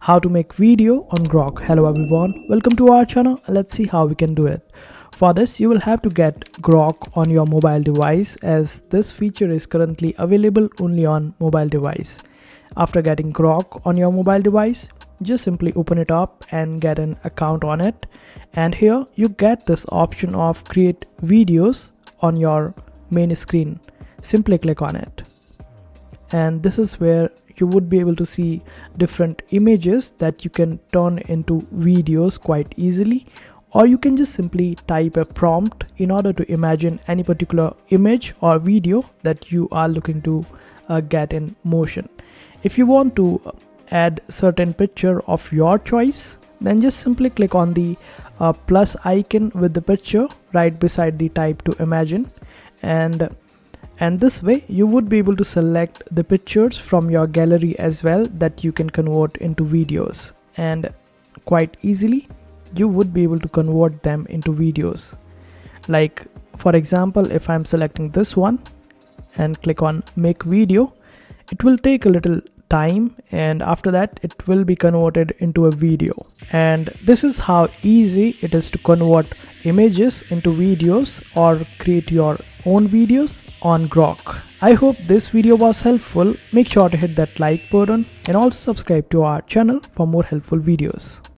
How to make video on Grok. Hello everyone, welcome to our channel. Let's see how we can do it. For this, you will have to get Grok on your mobile device, as this feature is currently available only on mobile device. After getting Grok on your mobile device, just simply open it up and get an account on it. And here you get this option of create videos on your main screen. Simply click on it. And this is where you would be able to see different images that you can turn into videos quite easily, or you can just simply type a prompt in order to imagine any particular image or video that you are looking to get in motion. If you want to add certain picture of your choice, then just simply click on the plus icon with the picture right beside the type to imagine, and this way you would be able to select the pictures from your gallery as well that you can convert into videos, and quite easily you would be able to convert them into videos. Like for example, if I'm selecting this one and click on make video, it will take a little time, and after that it will be converted into a video. And this is how easy it is to convert images into videos or create your own videos on Grok. I hope this video was helpful. Make sure to hit that like button and also subscribe to our channel for more helpful videos.